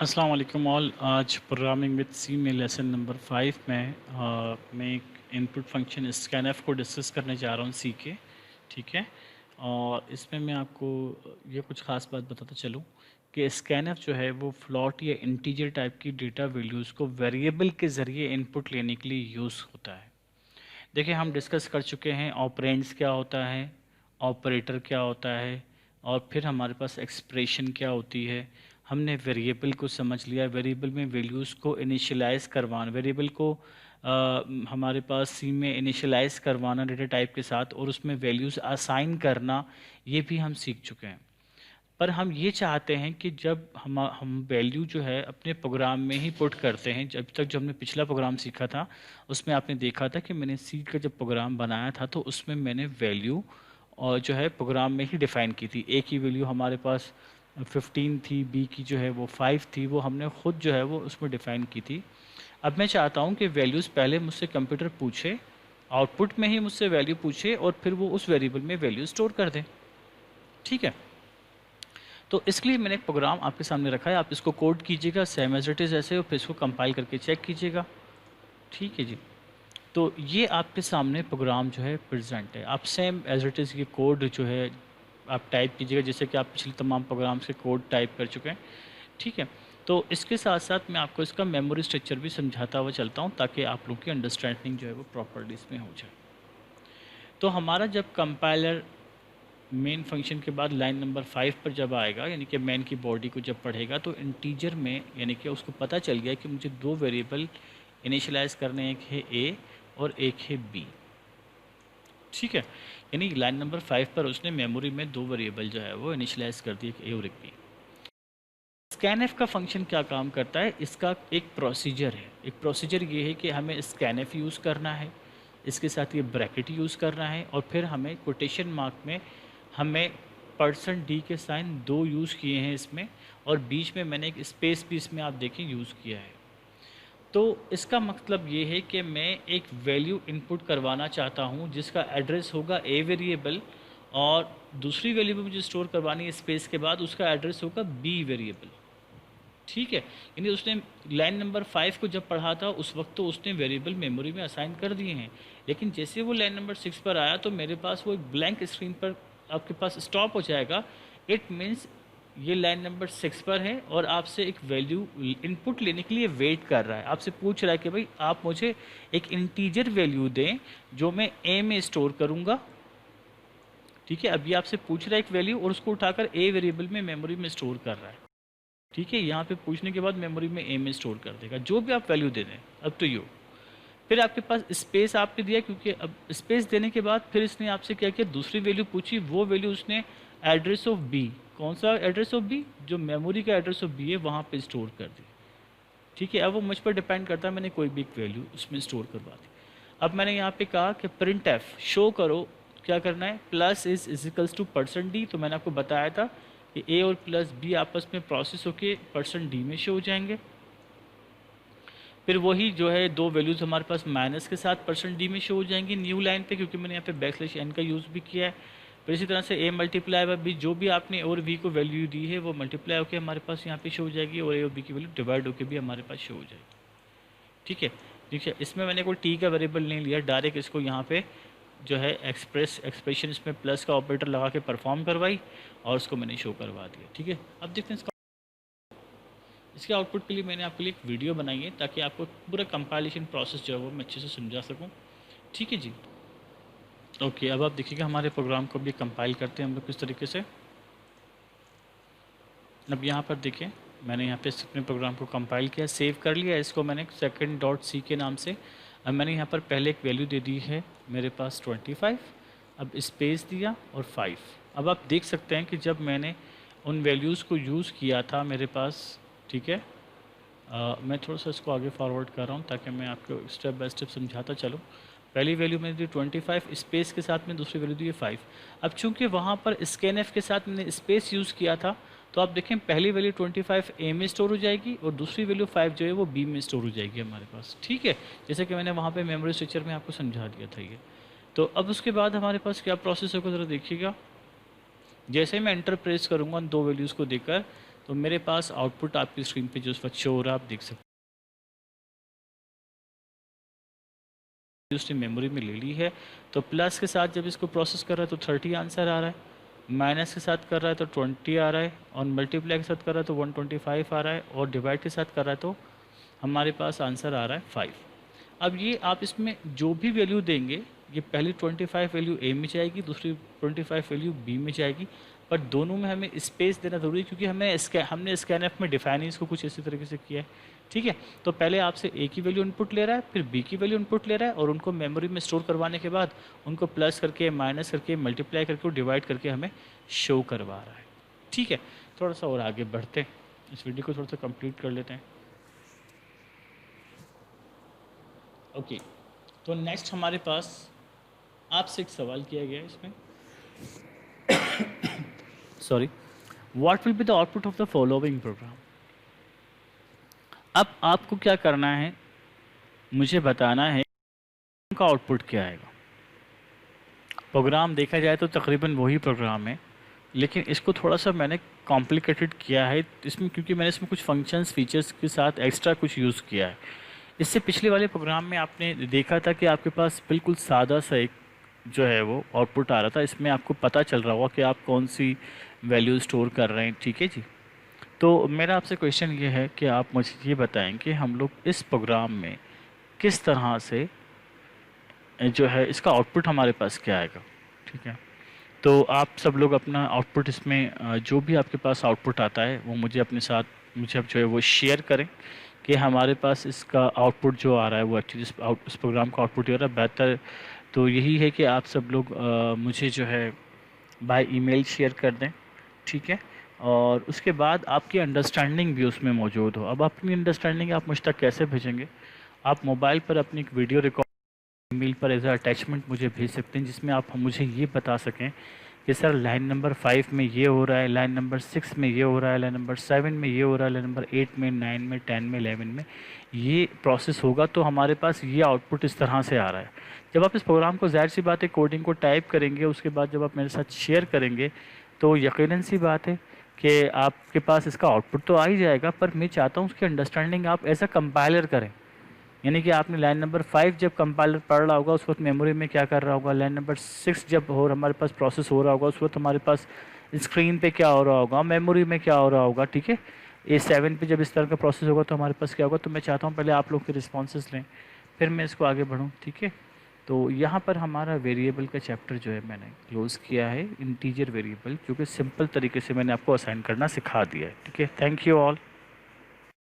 अस्सलाम वालेकुम ऑल। आज प्रोग्रामिंग विद सी में लेसन नंबर 5 में मैं एक इनपुट फंक्शन स्कैनफ को डिस्कस करने जा रहा हूँ सी के। ठीक है। और इसमें मैं आपको ये कुछ ख़ास बात बताता चलूँ कि स्कैनफ जो है वो फ्लॉट या इंटीजर टाइप की डेटा वैल्यूज़ को वेरिएबल के ज़रिए इनपुट लेने के लिए यूज़ होता है। देखिए, हम डिस्कस कर चुके हैं ऑपरेंड्स क्या होता है, ऑपरेटर क्या होता है, और फिर हमारे पास एक्सप्रेशन क्या होती है। हमने वेरिएबल को समझ लिया, वेरिएबल में वैल्यूज़ को इनिशियलाइज करवाना, वेरिएबल को हमारे पास सी में इनिशियलाइज करवाना डेटा टाइप के साथ, और उसमें वैल्यूज़ असाइन करना, ये भी हम सीख चुके हैं। पर हम ये चाहते हैं कि जब हम वैल्यू जो है अपने प्रोग्राम में ही पुट करते हैं, जब तक जो हमने पिछला प्रोग्राम सीखा था उसमें आपने देखा था कि मैंने सी का जब प्रोग्राम बनाया था तो उसमें मैंने वैल्यू और जो है प्रोग्राम में ही डिफ़ाइन की थी। ए की वैल्यू हमारे पास 15 थी, बी की जो है वो 5 थी, वो हमने खुद जो है वो उसमें डिफ़ाइन की थी। अब मैं चाहता हूँ कि वैल्यूज़ पहले मुझसे कंप्यूटर पूछे, आउटपुट में ही मुझसे वैल्यू पूछे और फिर वो उस वेरिएबल में वैल्यू स्टोर कर दें। ठीक है। तो इसके लिए मैंने एक प्रोग्राम आपके सामने रखा है, आप इसको कोड कीजिएगा सेम एज इट इज़ ऐसे, और फिर इसको कंपाइल करके चेक कीजिएगा। ठीक है जी। तो ये आपके सामने प्रोग्राम जो है प्रेजेंट है, आप सेम एज इट इज़ ये कोड जो है आप टाइप कीजिएगा जैसे कि आप पिछले तमाम प्रोग्राम्स के कोड टाइप कर चुके हैं। ठीक है। तो इसके साथ साथ मैं आपको इसका मेमोरी स्ट्रक्चर भी समझाता हुआ चलता हूँ ताकि आप लोग की अंडरस्टैंडिंग जो है वो प्रॉपरली इसमें हो जाए। तो हमारा जब कंपाइलर मेन फंक्शन के बाद लाइन नंबर 5 पर जब आएगा, यानी कि मेन की बॉडी को जब पढ़ेगा, तो इंटीजर में यानी कि उसको पता चल गया कि मुझे दो वेरिएबल इनिशियलाइज करने हैं, एक है ए और एक है बी। ठीक है। यानी लाइन नंबर 5 पर उसने मेमोरी में दो वेरिएबल जो है वो इनिशियलाइज कर दिए, एक ए और एक बी। स्कैनएफ का फंक्शन क्या काम करता है, इसका एक प्रोसीजर है। एक प्रोसीजर ये है कि हमें स्कैनएफ यूज़ करना है, इसके साथ ये ब्रैकेट यूज़ करना है, और फिर हमें कोटेशन मार्क में हमें %d के साइन दो यूज़ किए हैं इसमें, और बीच में मैंने एक स्पेस भी इसमें आप देखें यूज़ किया है। तो इसका मतलब ये है कि मैं एक वैल्यू इनपुट करवाना चाहता हूँ जिसका एड्रेस होगा ए वेरिएबल, और दूसरी वैल्यू भी मुझे स्टोर करवानी है स्पेस के बाद, उसका एड्रेस होगा बी वेरिएबल। ठीक है। यानी उसने लाइन नंबर 5 को जब पढ़ा था उस वक्त तो उसने वेरिएबल मेमोरी में असाइन कर दिए हैं, लेकिन जैसे वो लाइन नंबर 6 पर आया तो मेरे पास वो एक ब्लैंक स्क्रीन पर आपके पास स्टॉप हो जाएगा। इट मीन्स ये लाइन नंबर 6 पर है और आपसे एक वैल्यू इनपुट लेने के लिए वेट कर रहा है, आपसे पूछ रहा है कि भाई आप मुझे एक इंटीजर वैल्यू दें जो मैं ए में स्टोर करूँगा। ठीक है। अभी आपसे पूछ रहा है एक वैल्यू और उसको उठाकर ए वेरिएबल में मेमोरी में स्टोर कर रहा है। ठीक है। यहाँ पे पूछने के बाद मेमोरी में ए में स्टोर कर देगा, जो भी आप वैल्यू दे दें, अब तो यू। फिर आपके पास स्पेस आपने दिया, क्योंकि अब स्पेस देने के बाद फिर इसने आपसे क्या किया, दूसरी वैल्यू पूछी, वो वैल्यू उसने एड्रेस ऑफ बी, कौन सा एड्रेस ऑफ बी, जो मेमोरी का एड्रेस ऑफ बी है वहाँ पे स्टोर कर दी। ठीक है। अब वो मुझ पर डिपेंड करता है, मैंने कोई भी एक वैल्यू उसमें स्टोर करवा दी। अब मैंने यहाँ पे कहा कि प्रिंट एफ शो करो, क्या करना है, प्लस इज टू %d, तो मैंने आपको बताया था कि ए और प्लस बी आपस में प्रोसेस होके %d में शो हो जाएंगे। फिर वही जो है दो वैल्यूज़ हमारे पास माइनस के साथ %d में शो हो जाएंगी न्यू लाइन पे, क्योंकि मैंने यहाँ पे \n का यूज़ भी किया है। फिर इसी तरह से a मल्टीप्लाई बाई बी, जो भी आपने और v को वैल्यू दी है वो मल्टीप्लाई होकर हमारे पास यहाँ पे शो हो जाएगी, और a और b की वैल्यू डिवाइड होकर भी हमारे पास शो हो जाएगी। ठीक है। देखिए, इसमें मैंने कोई t का वेरिएबल नहीं लिया, डायरेक्ट इसको यहाँ पे जो है एक्सप्रेशन इसमें प्लस का ऑपरेटर लगा के परफॉर्म करवाई और उसको मैंने शो करवा दिया। ठीक है। अब देखते हैं इसके आउटपुट के लिए मैंने आपके लिए एक वीडियो बनाई है ताकि आपको पूरा कंपाइलेशन प्रोसेस जो है वो मैं अच्छे से समझा सकूं। ठीक है जी। ओके, अब आप देखिएगा हमारे प्रोग्राम को भी कंपाइल करते हैं हम लोग किस तरीके से। अब यहाँ पर देखिए, मैंने यहाँ पे अपने प्रोग्राम को कंपाइल किया, सेव कर लिया, इसको मैंने second.c के नाम से। अब मैंने यहाँ पर पहले एक वैल्यू दे दी है मेरे पास 25, अब स्पेस दिया और 5। अब आप देख सकते हैं कि जब मैंने उन वैल्यूज़ को यूज़ किया था मेरे पास, ठीक है, मैं थोड़ा सा इसको आगे फॉरवर्ड कर रहा हूँ ताकि मैं आपको स्टेप बाय स्टेप समझाता चलूँ। पहली वैल्यू मैंने दी 25, स्पेस के साथ में दूसरी वैल्यू दी है 5। अब चूंकि वहाँ पर स्कैनएफ के साथ मैंने स्पेस यूज़ किया था, तो आप देखें पहली वैल्यू 25 ए में स्टोर हो जाएगी और दूसरी वैल्यू 5 जो है वो बी में स्टोर हो जाएगी हमारे पास। ठीक है। जैसे कि मैंने वहाँ पर मेमोरी स्ट्रक्चर में आपको समझा दिया था ये। तो अब उसके बाद हमारे पास क्या प्रोसेस होगा ज़रा देखिएगा। जैसे ही मैं एंटर प्रेस करूँगा उन दो वैल्यूज़ को देकर, तो मेरे पास आउटपुट आपकी स्क्रीन पे जो इस वक्त शो हो रहा है आप देख सकते हैं, उसने मेमोरी में ले ली है। तो प्लस के साथ जब इसको प्रोसेस कर रहा है तो 30 आंसर आ रहा है, माइनस के साथ कर रहा है तो 20 आ रहा है, और मल्टीप्लाई के साथ कर रहा है तो 125 आ रहा है, और डिवाइड के साथ कर रहा है तो हमारे पास आंसर आ रहा है 5। अब ये आप इसमें जो भी वैल्यू देंगे, ये पहली 25 वैल्यू ए में जाएगी, दूसरी 25 वैल्यू बी में जाएगी, पर दोनों में हमें स्पेस देना ज़रूरी है क्योंकि हमने स्कैनएफ में डिफाइन ही इसको कुछ इसी तरीके से किया है। ठीक है, तो पहले आपसे ए की वैल्यू इनपुट ले रहा है, फिर बी की वैल्यू इनपुट ले रहा है, और उनको मेमोरी में स्टोर करवाने के बाद उनको प्लस करके, माइनस करके, मल्टीप्लाई करके और डिवाइड करके हमें शो करवा रहा है। ठीक है, थोड़ा सा और आगे बढ़ते हैं, इस वीडियो को थोड़ा सा कंप्लीट कर लेते हैं। ओके, तो नेक्स्ट हमारे पास आपसे एक सवाल किया गया है इसमें, sorry, what will be the output of the following programme. अब आपको क्या करना है, मुझे बताना है उनका आउटपुट क्या आएगा। प्रोग्राम देखा जाए तो तकरीबन वही प्रोग्राम है, लेकिन इसको थोड़ा सा मैंने कॉम्प्लिकेटेड किया है इसमें, क्योंकि मैंने इसमें कुछ फंक्शंस फीचर्स के साथ एक्स्ट्रा कुछ यूज़ किया है। इससे पिछले वाले प्रोग्राम में आपने देखा था कि आपके पास बिल्कुल सादा सा एक जो है वो आउटपुट आ रहा था, इसमें आपको पता चल रहा होगा कि आप कौन सी वैल्यू स्टोर कर रहे हैं। ठीक है जी, तो मेरा आपसे क्वेश्चन ये है कि आप मुझे ये बताएं कि हम लोग इस प्रोग्राम में किस तरह से जो है इसका आउटपुट हमारे पास क्या आएगा। ठीक है, तो आप सब लोग अपना आउटपुट इसमें जो भी आपके पास आउटपुट आता है वो मुझे अपने साथ मुझे अब जो है वो शेयर करें कि हमारे पास इसका आउटपुट जो आ रहा है वो एक्चुअली इस प्रोग्राम का आउटपुट ही हो रहा है। बेहतर तो यही है कि आप सब लोग मुझे जो है बाय ईमेल शेयर कर दें। ठीक है, और उसके बाद आपकी अंडरस्टैंडिंग भी उसमें मौजूद हो। अब अपनी अंडरस्टैंडिंग आप मुझ तक कैसे भेजेंगे, आप मोबाइल पर अपनी एक वीडियो रिकॉर्ड ईमेल पर एज अ अटैचमेंट मुझे भेज सकते हैं, जिसमें आप मुझे ये बता सकें कि सर लाइन नंबर 5 में ये हो रहा है, लाइन नंबर 6 में ये हो रहा है, लाइन नंबर 7 में ये हो रहा है, लाइन नंबर 8 में, 9 में, 10 में, 11 में ये प्रोसेस होगा, तो हमारे पास ये आउटपुट इस तरह से आ रहा है। जब आप इस प्रोग्राम को ज़ाहिर सी बात है कोडिंग को टाइप करेंगे, उसके बाद जब आप मेरे साथ शेयर करेंगे तो यकीनन सी बात है कि आपके पास इसका आउटपुट तो आ ही जाएगा, पर मैं चाहता हूँ उसकी अंडरस्टैंडिंग आप एज अ कंपाइलर करें। यानी कि आपने लाइन नंबर 5 जब कंपाइलर पढ़ रहा होगा उस वक्त मेमोरी में क्या कर रहा होगा, लाइन नंबर 6 जब हो हमारे पास प्रोसेस हो रहा होगा उस वक्त हमारे पास स्क्रीन पे क्या हो रहा होगा, मेमोरी में क्या हो रहा होगा। ठीक है, A7 पे जब इस तरह का प्रोसेस होगा तो हमारे पास क्या होगा। तो मैं चाहता हूँ पहले आप लोग के रिस्पॉन्सेस लें, फिर मैं इसको आगे बढ़ूँ। ठीक है, तो यहाँ पर हमारा वेरिएबल का चैप्टर जो है मैंने क्लोज़ किया है, इंटीजर वेरिएबल, क्योंकि सिंपल तरीके से मैंने आपको असाइन करना सिखा दिया है। ठीक है, थैंक यू ऑल।